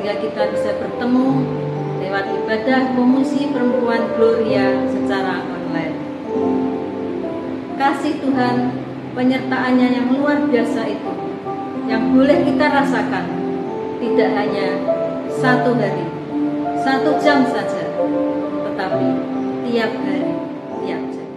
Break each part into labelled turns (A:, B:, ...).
A: sehingga kita bisa bertemu lewat ibadah komisi perempuan Gloria secara online. Kasih Tuhan, penyertaannya yang luar biasa itu, yang boleh kita rasakan, tidak hanya 1 hari, 1 jam saja, tetapi tiap hari, tiap jam.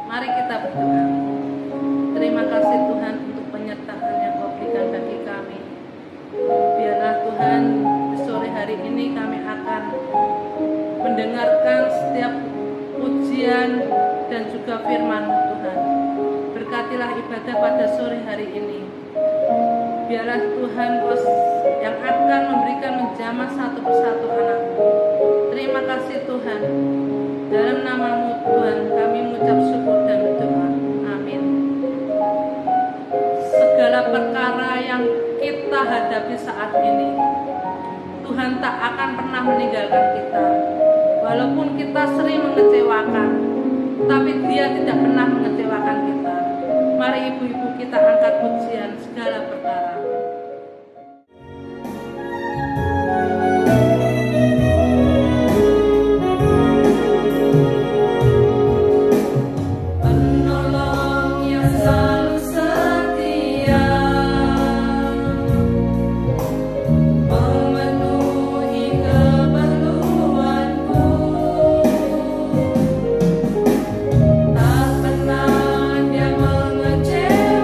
B: Mari kita berdoa. Terima kasih Tuhan untuk penyertaan yang Kau berikan bagi kami. Biarlah Tuhan, di sore hari ini kami akan mendengarkan setiap pujian dan juga firman-Mu Tuhan. Berkatilah ibadah pada sore hari ini. Biarlah Tuhan yang akan memberikan menjamah satu persatu anak-Mu. Terima kasih Tuhan. Dalam nama-Mu Tuhan kami mengucap syukur dan berdoa. Amin. Segala perkara yang kita hadapi saat ini, Tuhan tak akan pernah meninggalkan kita. Walaupun kita sering mengecewakan, tapi Dia tidak pernah mengecewakan kita. Mari ibu-ibu kita angkat pujian segala perkara.
C: Tak pernah Dia mengecewakan.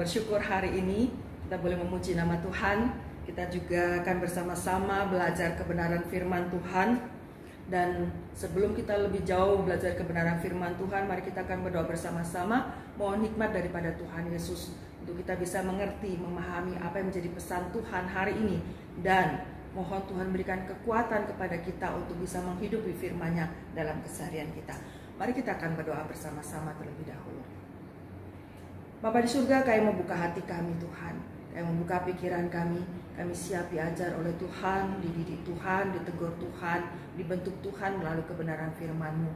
C: bersyukur hari ini kita boleh memuji nama Tuhan. Kita juga akan bersama-sama belajar kebenaran firman Tuhan. Dan sebelum kita lebih jauh belajar kebenaran firman Tuhan, mari kita akan berdoa bersama-sama. Mohon hikmat daripada Tuhan Yesus untuk kita bisa mengerti, memahami apa yang menjadi pesan Tuhan hari ini. Dan mohon Tuhan berikan kekuatan kepada kita untuk bisa menghidupi firman-Nya dalam keseharian kita. Mari kita akan berdoa bersama-sama terlebih dahulu. Bapa di surga, Kami membuka hati kami Tuhan. Kami membuka pikiran kami siap diajar oleh Tuhan, dididik Tuhan, ditegur Tuhan, dibentuk Tuhan melalui kebenaran firman-Mu.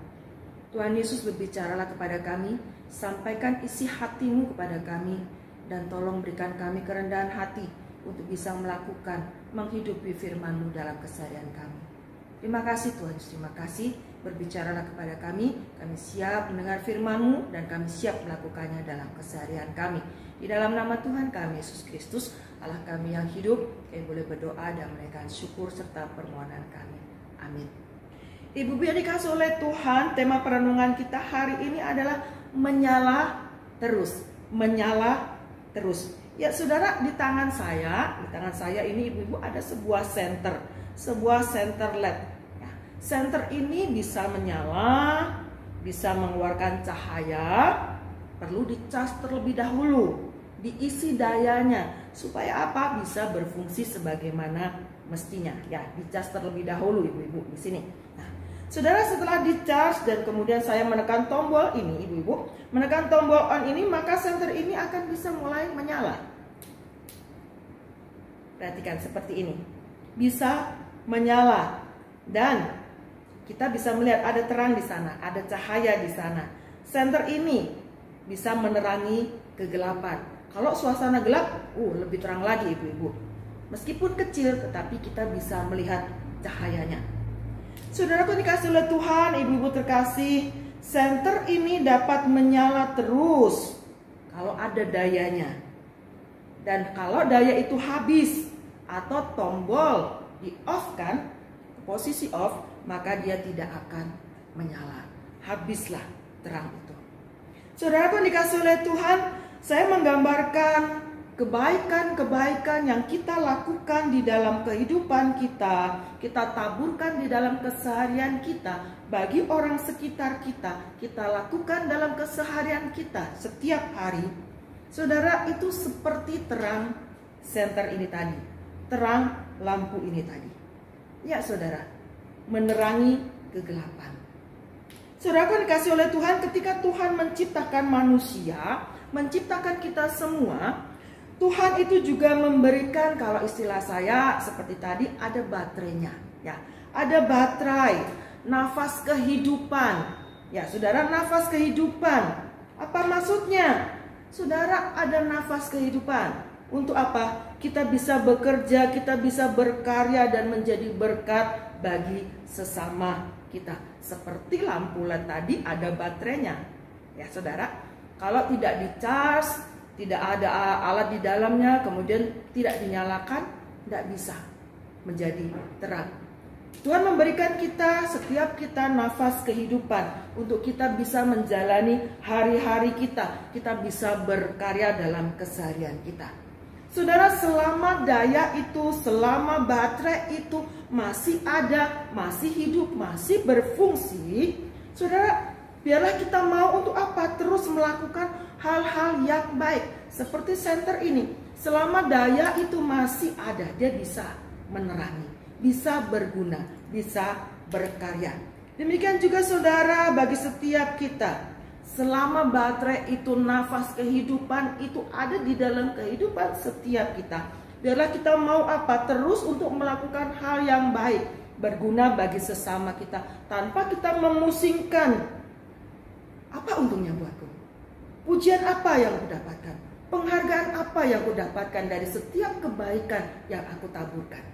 C: Tuhan Yesus, berbicaralah kepada kami, sampaikan isi hati-Mu kepada kami, dan tolong berikan kami kerendahan hati untuk bisa melakukan, menghidupi firman-Mu dalam keseharian kami. Terima kasih Tuhan Yesus, terima kasih. Berbicaralah kepada kami siap mendengar firman-Mu, dan kami siap melakukannya dalam keseharian kami. Di dalam nama Tuhan kami Yesus Kristus, Allah kami yang hidup, kami boleh berdoa dan menaikkan syukur serta permohonan kami. Amin. Ibu-ibu yang dikasihi oleh Tuhan, tema perenungan kita hari ini adalah menyala terus. Menyala terus. Ya saudara, di tangan saya ini ibu-ibu ada sebuah senter LED. Ya, senter ini bisa menyala, bisa mengeluarkan cahaya, perlu dicas terlebih dahulu, diisi dayanya supaya apa? Bisa berfungsi sebagaimana mestinya. Ya, dicas terlebih dahulu ibu-ibu di sini. Nah, saudara, setelah dicas dan kemudian saya menekan tombol ini, ibu-ibu, menekan tombol on ini, maka senter ini akan bisa mulai menyala. Perhatikan seperti ini. Bisa menyala dan kita bisa melihat ada terang di sana, ada cahaya di sana. Senter ini bisa menerangi kegelapan. Kalau suasana gelap, lebih terang lagi ibu-ibu. Meskipun kecil, tetapi kita bisa melihat cahayanya. Saudaraku dikasih oleh Tuhan, ibu-ibu terkasih, senter ini dapat menyala terus kalau ada dayanya. Dan kalau daya itu habis atau tombol di off kan, posisi off, maka dia tidak akan menyala. Habislah terang itu. Saudaraku dikasih oleh Tuhan, saya menggambarkan kebaikan-kebaikan yang kita lakukan di dalam kehidupan kita taburkan di dalam keseharian kita, bagi orang sekitar kita lakukan dalam keseharian kita setiap hari. Saudara, itu seperti terang senter ini tadi, terang lampu ini tadi. Ya saudara, menerangi kegelapan. Saudara dikasih oleh Tuhan, ketika Tuhan menciptakan manusia, menciptakan kita semua, Tuhan itu juga memberikan, kalau istilah saya seperti tadi, ada baterainya. Ya, ada baterai, nafas kehidupan. Ya, saudara, nafas kehidupan. Apa maksudnya? Saudara, ada nafas kehidupan. Untuk apa? Kita bisa bekerja, kita bisa berkarya dan menjadi berkat bagi sesama kita. Seperti lampu LED tadi ada baterainya. Ya, saudara. Kalau tidak dicas, tidak ada alat di dalamnya, kemudian tidak dinyalakan, tidak bisa menjadi terang. Tuhan memberikan kita, setiap kita nafas kehidupan untuk kita bisa menjalani hari-hari kita. Kita bisa berkarya dalam keseharian kita. Saudara, selama daya itu, selama baterai itu masih ada, masih hidup, masih berfungsi, saudara, biarlah kita mau untuk apa? Terus melakukan hal-hal yang baik. Seperti senter ini. Selama daya itu masih ada, dia bisa menerangi, bisa berguna, bisa berkarya. Demikian juga saudara, bagi setiap kita. Selama baterai itu, nafas kehidupan itu ada di dalam kehidupan setiap kita. Biarlah kita mau apa? Terus untuk melakukan hal yang baik, berguna bagi sesama kita, tanpa kita memusingkan. Apa untungnya buatku? Pujian apa yang aku dapatkan? Penghargaan apa yang aku dapatkan dari setiap kebaikan yang aku taburkan?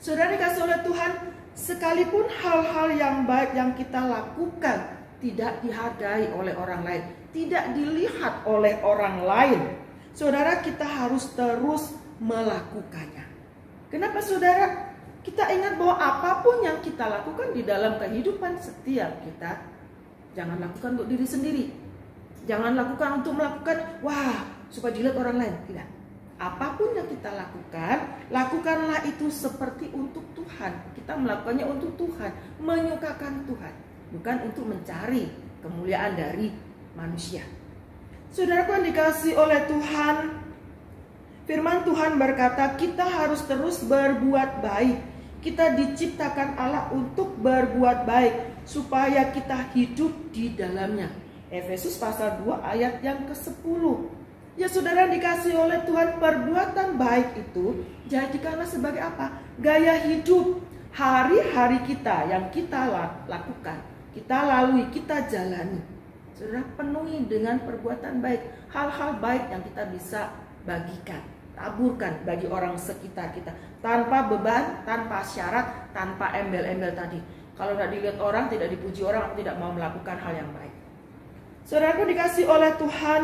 C: Saudara dikasih oleh Tuhan, sekalipun hal-hal yang baik yang kita lakukan tidak dihargai oleh orang lain, tidak dilihat oleh orang lain, saudara, kita harus terus melakukannya. Kenapa saudara? Kita ingat bahwa apapun yang kita lakukan di dalam kehidupan setiap kita, jangan lakukan untuk diri sendiri. Jangan lakukan untuk melakukan, wah supaya dilihat orang lain. Tidak. Apapun yang kita lakukan, lakukanlah itu seperti untuk Tuhan. Kita melakukannya untuk Tuhan, menyukakan Tuhan, bukan untuk mencari kemuliaan dari manusia. Saudaraku yang dikasihi oleh Tuhan, firman Tuhan berkata kita harus terus berbuat baik. Kita diciptakan Allah untuk berbuat baik supaya kita hidup di dalamnya. Efesus pasal 2 ayat yang ke-10. Ya saudara dikasihi oleh Tuhan, perbuatan baik itu jadikanlah sebagai apa? Gaya hidup hari-hari kita yang kita lakukan, kita lalui, kita jalani. Saudara, penuhi dengan perbuatan baik, hal-hal baik yang kita bisa bagikan, taburkan bagi orang sekitar kita, tanpa beban, tanpa syarat, tanpa embel-embel tadi. Kalau tidak dilihat orang, tidak dipuji orang, aku tidak mau melakukan hal yang baik. Saudaraku dikasihi oleh Tuhan,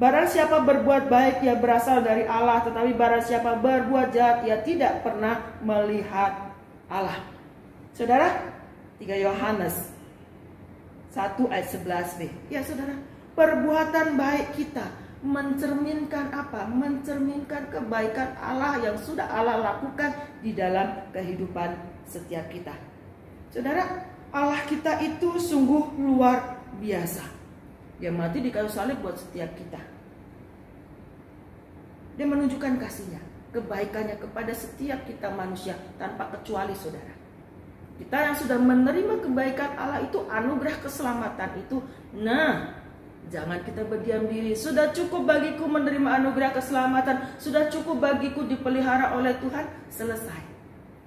C: barang siapa berbuat baik ia berasal dari Allah, tetapi barang siapa berbuat jahat ia tidak pernah melihat Allah. Saudara, 3 Yohanes 1 ayat 11b. Ya saudara, perbuatan baik kita mencerminkan apa? Mencerminkan kebaikan Allah yang sudah Allah lakukan di dalam kehidupan setiap kita. Saudara, Allah kita itu sungguh luar biasa. Dia mati di kayu salib buat setiap kita. Dia menunjukkan kasihnya, kebaikannya kepada setiap kita manusia tanpa kecuali saudara. Kita yang sudah menerima kebaikan Allah itu, anugerah keselamatan itu, nah jangan kita berdiam diri. Sudah cukup bagiku menerima anugerah keselamatan, sudah cukup bagiku dipelihara oleh Tuhan, selesai.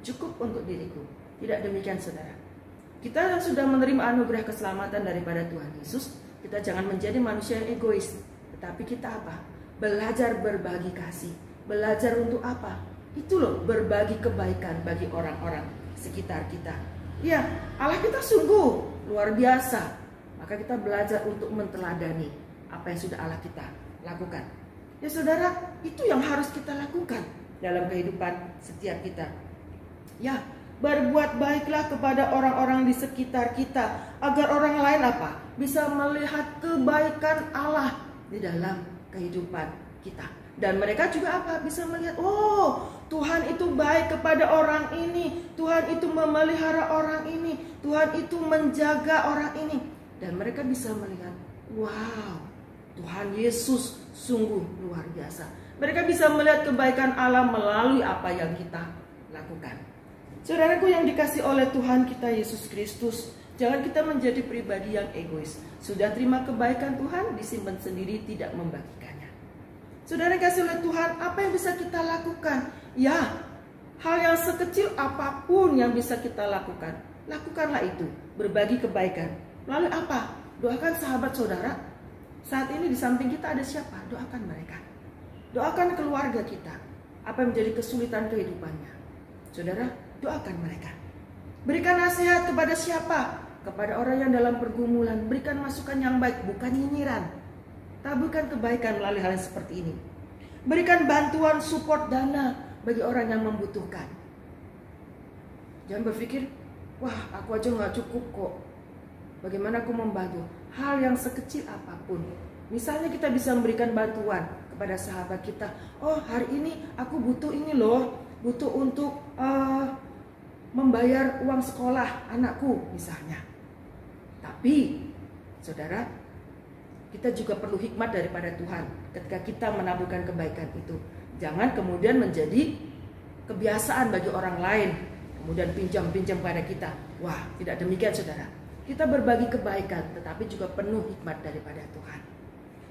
C: Cukup untuk diriku. Tidak demikian saudara. Kita yang sudah menerima anugerah keselamatan daripada Tuhan Yesus, kita jangan menjadi manusia yang egois. Tetapi kita apa? Belajar berbagi kasih. Belajar untuk apa? Itu loh, berbagi kebaikan bagi orang-orang sekitar kita. Ya, Allah kita sungguh luar biasa. Maka kita belajar untuk menteladani apa yang sudah Allah kita lakukan. Ya saudara, itu yang harus kita lakukan dalam kehidupan setiap kita. Ya, berbuat baiklah kepada orang-orang di sekitar kita, agar orang lain apa? Bisa melihat kebaikan Allah di dalam kehidupan kita. Dan mereka juga apa? Bisa melihat, oh Tuhan itu baik kepada orang ini, Tuhan itu memelihara orang ini, Tuhan itu menjaga orang ini. Dan mereka bisa melihat, wow, Tuhan Yesus sungguh luar biasa. Mereka bisa melihat kebaikan Allah melalui apa yang kita lakukan. Saudaraku yang dikasihi oleh Tuhan kita Yesus Kristus, jangan kita menjadi pribadi yang egois. Sudah terima kebaikan Tuhan, disimpan sendiri, tidak membagikannya. Saudara dikasihi oleh Tuhan, apa yang bisa kita lakukan? Ya, hal yang sekecil apapun yang bisa kita lakukan, lakukanlah itu. Berbagi kebaikan. Lalu apa? Doakan sahabat saudara. Saat ini di samping kita ada siapa? Doakan mereka. Doakan keluarga kita. Apa yang menjadi kesulitan kehidupannya? Saudara, doakan mereka. Berikan nasihat kepada siapa? Kepada orang yang dalam pergumulan. Berikan masukan yang baik, bukan nyinyiran. Taburkan kebaikan melalui hal yang seperti ini. Berikan bantuan, support, dana bagi orang yang membutuhkan. Jangan berpikir, wah aku aja gak cukup kok, bagaimana aku membantu? Hal yang sekecil apapun. Misalnya kita bisa memberikan bantuan kepada sahabat kita. Oh hari ini aku butuh ini loh, butuh untuk membayar uang sekolah anakku misalnya. Tapi saudara, kita juga perlu hikmat daripada Tuhan ketika kita menaburkan kebaikan itu. Jangan kemudian menjadi kebiasaan bagi orang lain, kemudian pinjam-pinjam pada kita. Wah, tidak demikian saudara. Kita berbagi kebaikan, tetapi juga penuh hikmat daripada Tuhan.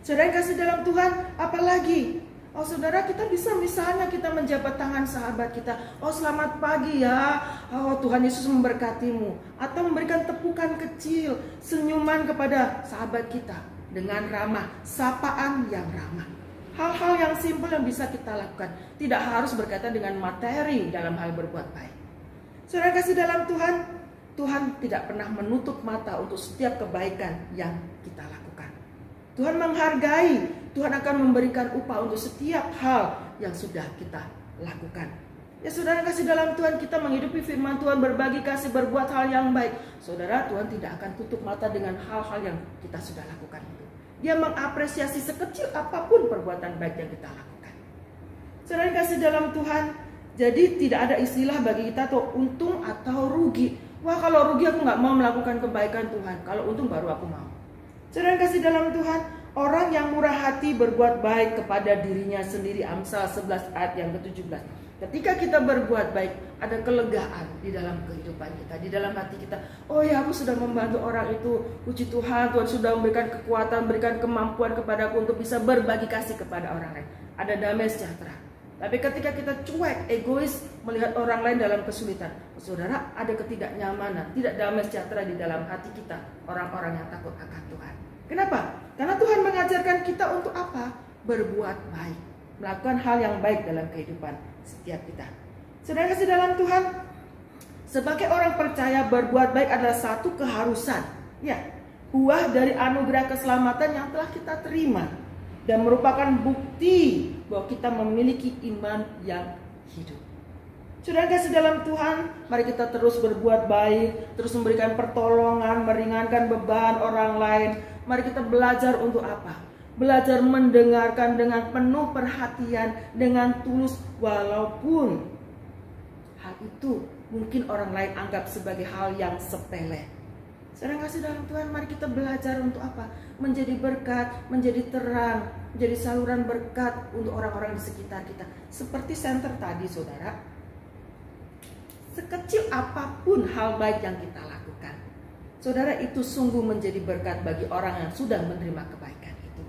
C: Saudara yang kasih dalam Tuhan, apalagi? Oh saudara, kita bisa misalnya kita menjabat tangan sahabat kita. Oh selamat pagi ya, oh Tuhan Yesus memberkatimu. Atau memberikan tepukan kecil, senyuman kepada sahabat kita dengan ramah, sapaan yang ramah. Hal-hal yang simpel yang bisa kita lakukan. Tidak harus berkaitan dengan materi dalam hal berbuat baik. Saudara kasih dalam Tuhan, Tuhan tidak pernah menutup mata untuk setiap kebaikan yang kita lakukan. Tuhan menghargai, Tuhan akan memberikan upah untuk setiap hal yang sudah kita lakukan. Ya saudara kasih dalam Tuhan, kita menghidupi firman Tuhan, berbagi kasih, berbuat hal yang baik. Saudara, Tuhan tidak akan tutup mata dengan hal-hal yang kita sudah lakukan itu. Dia mengapresiasi sekecil apapun perbuatan baik yang kita lakukan. Saudara yang kasih dalam Tuhan, jadi tidak ada istilah bagi kita tuh untung atau rugi. Wah, kalau rugi aku nggak mau melakukan kebaikan Tuhan. Kalau untung baru aku mau. Saudara yang kasih dalam Tuhan, orang yang murah hati berbuat baik kepada dirinya sendiri. Amsal 11 ayat yang ke-17. Ketika kita berbuat baik, ada kelegaan di dalam kehidupan kita, di dalam hati kita. Oh ya, aku sudah membantu orang itu. Puji Tuhan, Tuhan sudah memberikan kekuatan, memberikan kemampuan kepadaku untuk bisa berbagi kasih kepada orang lain. Ada damai sejahtera. Tapi ketika kita cuek, egois, melihat orang lain dalam kesulitan, saudara, ada ketidaknyamanan, tidak damai sejahtera di dalam hati kita, orang-orang yang takut akan Tuhan. Kenapa? Karena Tuhan mengajarkan kita untuk apa? Berbuat baik, melakukan hal yang baik dalam kehidupan setiap kita. Saudara kasih dalam Tuhan, sebagai orang percaya, berbuat baik adalah satu keharusan, ya, buah dari anugerah keselamatan yang telah kita terima, dan merupakan bukti bahwa kita memiliki iman yang hidup. Saudara kasih dalam Tuhan, mari kita terus berbuat baik, terus memberikan pertolongan, meringankan beban orang lain. Mari kita belajar untuk apa? Belajar mendengarkan dengan penuh perhatian, dengan tulus, walaupun hal itu mungkin orang lain anggap sebagai hal yang sepele. Saudara kasih dalam Tuhan, mari kita belajar untuk apa? Menjadi berkat, menjadi terang, menjadi saluran berkat untuk orang-orang di sekitar kita. Seperti center tadi, saudara, sekecil apapun hal baik yang kita lakukan, saudara, itu sungguh menjadi berkat bagi orang yang sudah menerima kebaikan itu.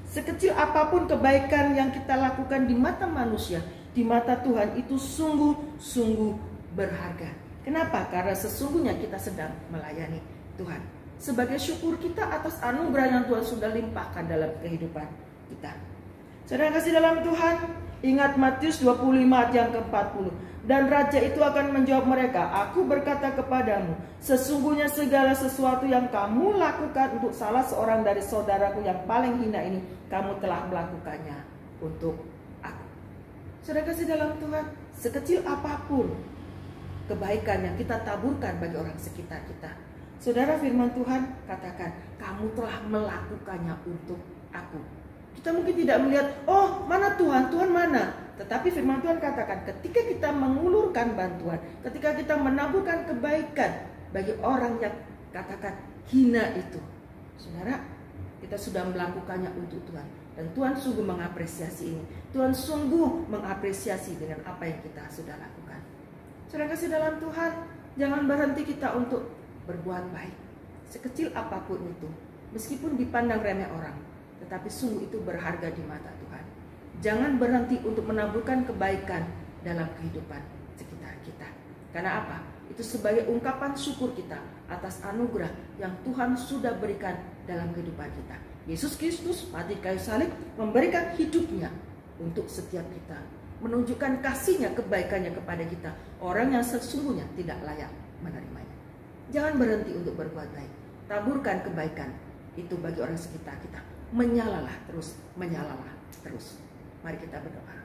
C: Sekecil apapun kebaikan yang kita lakukan di mata manusia, di mata Tuhan, itu sungguh-sungguh berharga. Kenapa? Karena sesungguhnya kita sedang melayani Tuhan. Sebagai syukur kita atas anugerah yang Tuhan sudah limpahkan dalam kehidupan kita. Saudara kasih dalam Tuhan, ingat Matius 25 ayat yang ke-40. Dan raja itu akan menjawab mereka, aku berkata kepadamu, sesungguhnya segala sesuatu yang kamu lakukan untuk salah seorang dari saudaraku yang paling hina ini, kamu telah melakukannya untuk aku. Saudara kasih dalam Tuhan, sekecil apapun kebaikan yang kita taburkan bagi orang sekitar kita, saudara, firman Tuhan katakan, kamu telah melakukannya untuk aku. Kita mungkin tidak melihat, oh mana Tuhan, Tuhan mana? Tetapi firman Tuhan katakan, ketika kita mengulurkan bantuan, ketika kita menaburkan kebaikan bagi orang yang katakan hina itu, saudara, kita sudah melakukannya untuk Tuhan. Dan Tuhan sungguh mengapresiasi ini. Tuhan sungguh mengapresiasi dengan apa yang kita sudah lakukan. Saudara kasih dalam Tuhan, jangan berhenti kita untuk berbuat baik, sekecil apapun itu, meskipun dipandang remeh orang, tetapi sungguh itu berharga di mata Tuhan. Jangan berhenti untuk menaburkan kebaikan dalam kehidupan sekitar kita. Karena apa? Itu sebagai ungkapan syukur kita atas anugerah yang Tuhan sudah berikan dalam kehidupan kita. Yesus Kristus mati kayu salib, memberikan hidupnya untuk setiap kita, menunjukkan kasihnya, kebaikannya kepada kita, orang yang sesungguhnya tidak layak menerimanya. Jangan berhenti untuk berbuat baik. Taburkan kebaikan itu bagi orang sekitar kita. Menyalalah terus, menyalalah terus. Mari kita berdoa.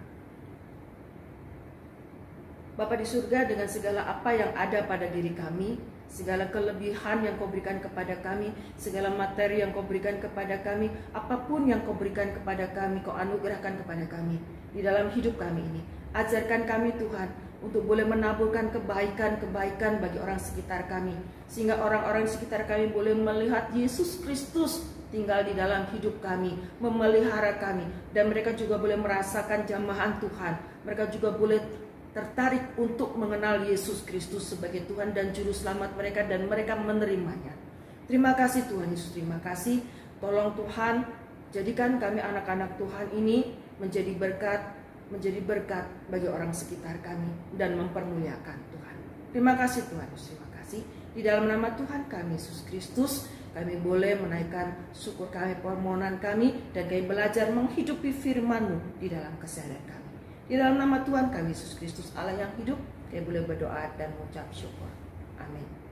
C: Bapa di surga, dengan segala apa yang ada pada diri kami, segala kelebihan yang Kau berikan kepada kami, segala materi yang Kau berikan kepada kami, apapun yang Kau berikan kepada kami, Kau anugerahkan kepada kami di dalam hidup kami ini. Ajarkan kami Tuhan untuk boleh menaburkan kebaikan-kebaikan bagi orang sekitar kami, sehingga orang-orang di sekitar kami boleh melihat Yesus Kristus tinggal di dalam hidup kami, memelihara kami, dan mereka juga boleh merasakan jamahan Tuhan. Mereka juga boleh tertarik untuk mengenal Yesus Kristus sebagai Tuhan dan Juru Selamat mereka, dan mereka menerimanya. Terima kasih Tuhan Yesus, terima kasih. Tolong Tuhan, jadikan kami anak-anak Tuhan ini menjadi berkat bagi orang sekitar kami dan mempermuliakan Tuhan. Terima kasih Tuhan Yesus, terima kasih. Di dalam nama Tuhan kami Yesus Kristus, kami boleh menaikkan syukur kami, permohonan kami, dan kami belajar menghidupi firman-Mu di dalam keseharian kami. Di dalam nama Tuhan kami Yesus Kristus, Allah yang hidup, kami boleh berdoa dan mengucap syukur. Amin.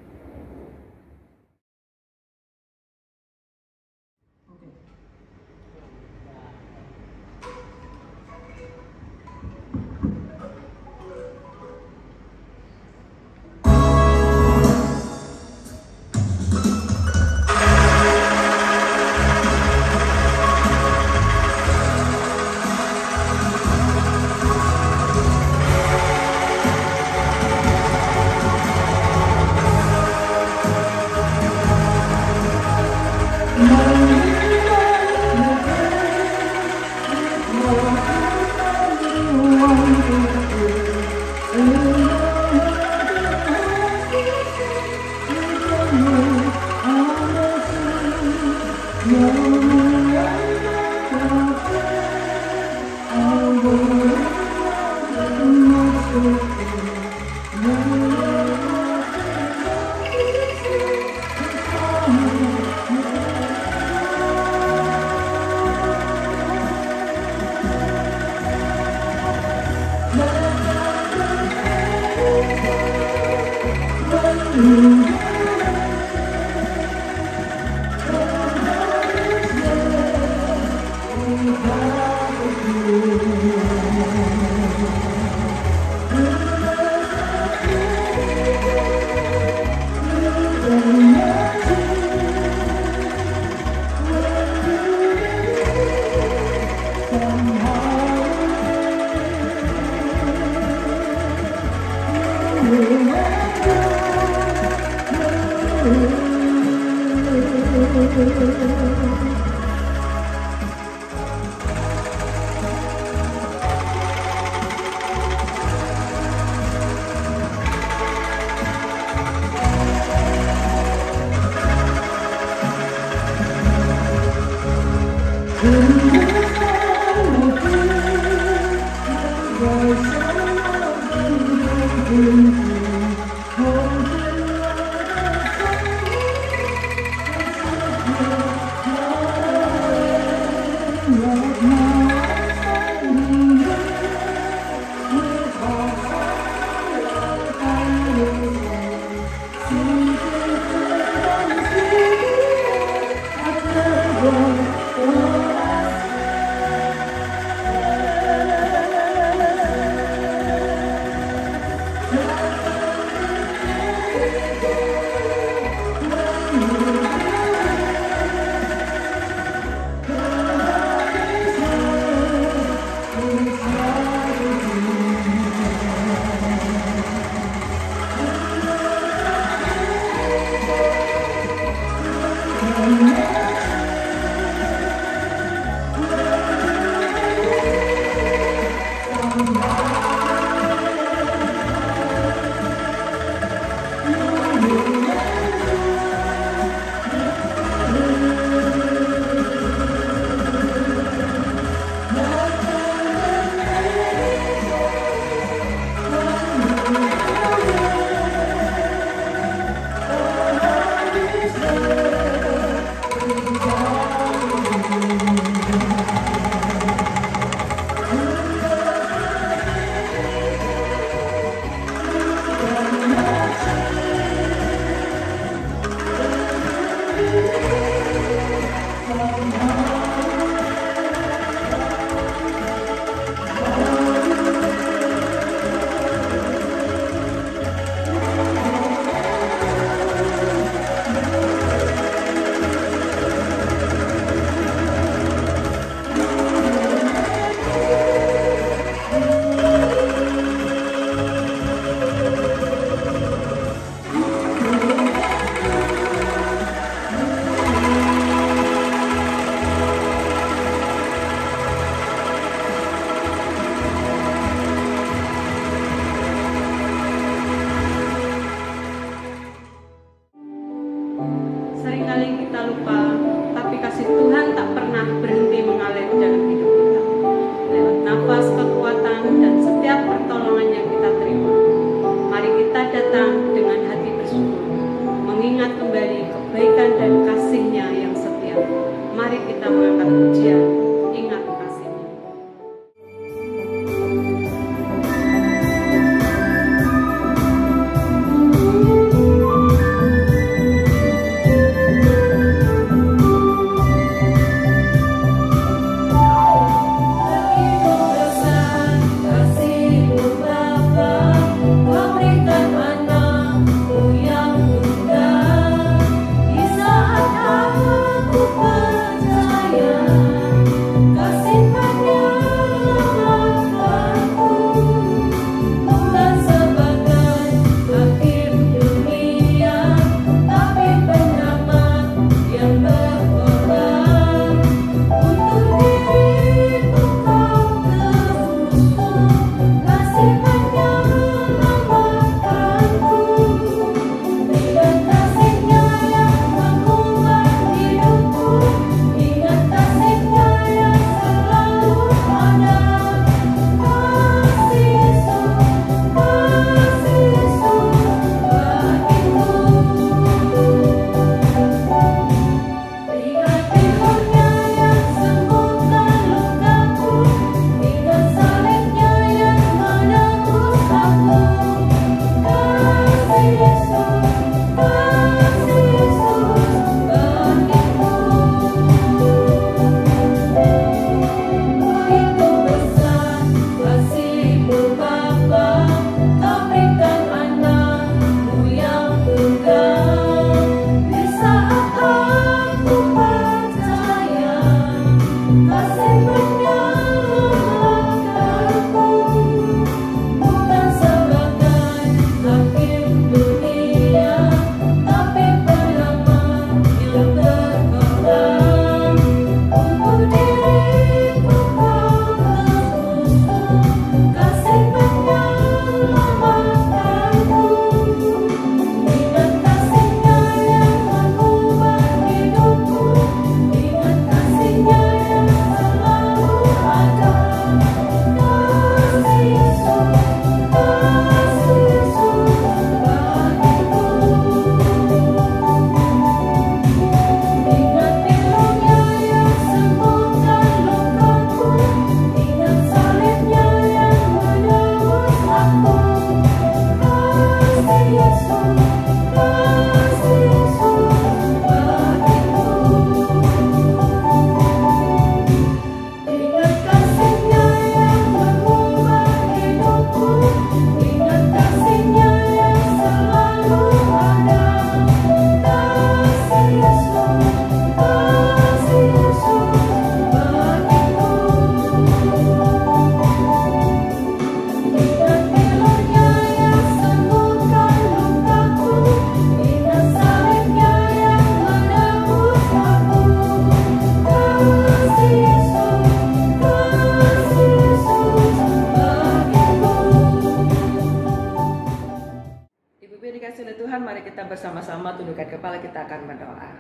C: Ibu yang dikasih oleh Tuhan, mari kita bersama-sama tundukkan kepala, kita akan berdoa.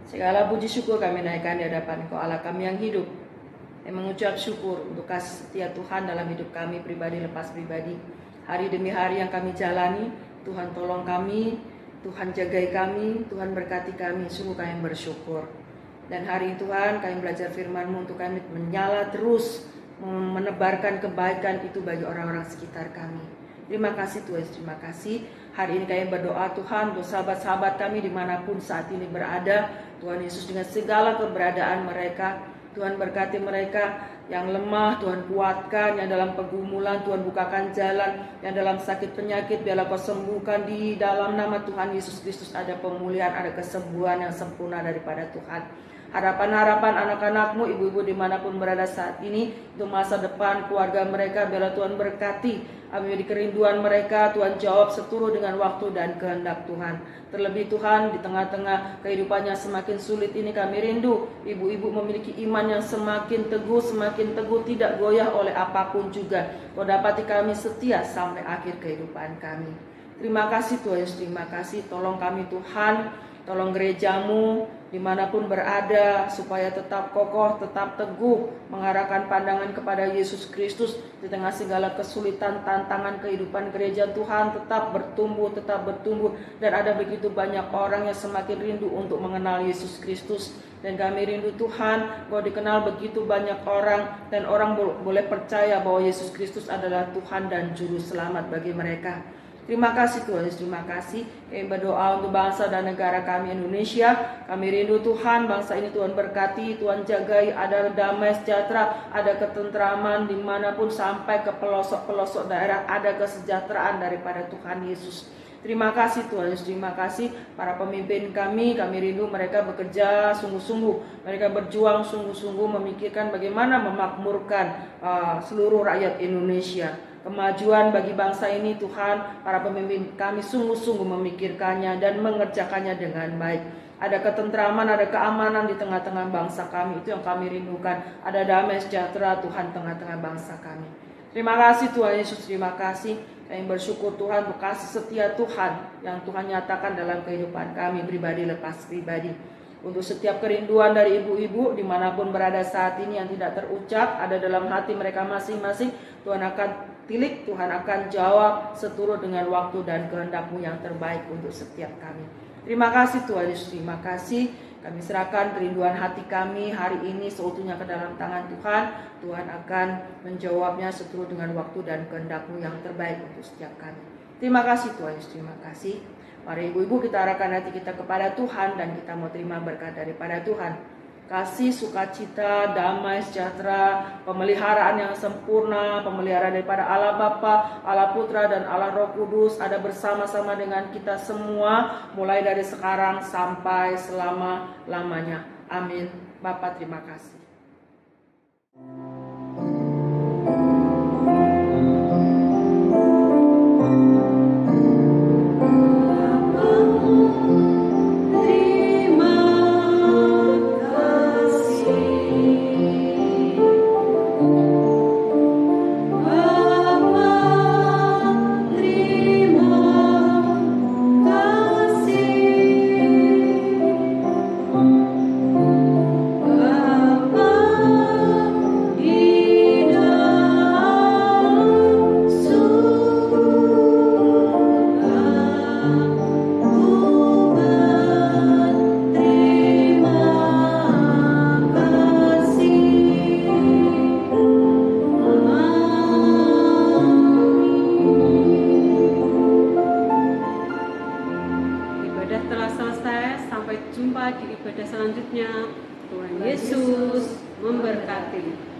C: Segala puji syukur kami naikkan di hadapan Engkau Allah kami yang hidup, yang mengucap syukur untuk kasih setia Tuhan dalam hidup kami pribadi lepas pribadi. Hari demi hari yang kami jalani, Tuhan tolong kami, Tuhan jagai kami, Tuhan berkati kami, sungguh kami bersyukur. Dan hari ini Tuhan kami belajar firman-Mu untuk kami menyala terus, menebarkan kebaikan itu bagi orang-orang sekitar kami. Terima kasih Tuhan, terima kasih. Hari ini kami berdoa Tuhan untuk sahabat-sahabat kami dimanapun saat ini berada. Tuhan Yesus dengan segala keberadaan mereka, Tuhan berkati mereka yang lemah, Tuhan kuatkan, yang dalam pergumulan Tuhan bukakan jalan, yang dalam sakit penyakit biarlah Kau sembuhkan. Di dalam nama Tuhan Yesus Kristus ada pemulihan, ada kesembuhan yang sempurna daripada Tuhan. Harapan-harapan anak-anak-Mu, ibu-ibu dimanapun berada saat ini, untuk masa depan keluarga mereka, biarlah Tuhan berkati. Amin. Di kerinduan mereka, Tuhan jawab seturut dengan waktu dan kehendak Tuhan. Terlebih Tuhan, di tengah-tengah kehidupannya semakin sulit ini, kami rindu ibu-ibu memiliki iman yang semakin teguh, tidak goyah oleh apapun juga. Kau dapati kami setia sampai akhir kehidupan kami. Terima kasih Tuhan Yesus, terima kasih. Tolong kami Tuhan, tolong gereja-Mu dimanapun berada, supaya tetap kokoh, tetap teguh, mengarahkan pandangan kepada Yesus Kristus. Di tengah segala kesulitan, tantangan kehidupan gereja Tuhan, tetap bertumbuh. Dan ada begitu banyak orang yang semakin rindu untuk mengenal Yesus Kristus. Dan kami rindu Tuhan, Kau dikenal begitu banyak orang, dan orang boleh percaya bahwa Yesus Kristus adalah Tuhan dan Juru Selamat bagi mereka. Terima kasih Tuhan Yesus, terima kasih. Kami berdoa untuk bangsa dan negara kami Indonesia. Kami rindu Tuhan, bangsa ini Tuhan berkati, Tuhan jagai, ada damai sejahtera, ada ketentraman dimanapun sampai ke pelosok-pelosok daerah, ada kesejahteraan daripada Tuhan Yesus. Terima kasih Tuhan Yesus, terima kasih para pemimpin kami rindu mereka bekerja sungguh-sungguh, mereka berjuang sungguh-sungguh memikirkan bagaimana memakmurkan seluruh rakyat Indonesia. Kemajuan bagi bangsa ini Tuhan, para pemimpin kami sungguh-sungguh memikirkannya dan mengerjakannya dengan baik. Ada ketentraman, ada keamanan di tengah-tengah bangsa kami, itu yang kami rindukan. Ada damai sejahtera Tuhan tengah-tengah bangsa kami. Terima kasih Tuhan Yesus, terima kasih. Kami bersyukur Tuhan untuk kasih setia Tuhan yang Tuhan nyatakan dalam kehidupan kami pribadi lepas pribadi. Untuk setiap kerinduan dari ibu-ibu dimanapun berada saat ini yang tidak terucap, ada dalam hati mereka masing-masing, Tuhan akan tilik, Tuhan akan jawab seturut dengan waktu dan kehendak-Mu yang terbaik untuk setiap kami. Terima kasih Tuhan Yesus, terima kasih. Kami serahkan kerinduan hati kami hari ini seutuhnya ke dalam tangan Tuhan. Tuhan akan menjawabnya seturut dengan waktu dan kehendak-Mu yang terbaik untuk setiap kami. Terima kasih Tuhan Yesus, terima kasih. Mari ibu-ibu kita arahkan hati kita kepada Tuhan dan kita mau terima berkat daripada Tuhan. Kasih, sukacita, damai, sejahtera, pemeliharaan yang sempurna, pemeliharaan daripada Allah Bapa, Allah Putra, dan Allah Roh Kudus ada bersama-sama dengan kita semua, mulai dari sekarang sampai selama-lamanya. Amin. Bapa, terima kasih.
D: Sampai jumpa di ibadah selanjutnya. Tuhan Yesus memberkati.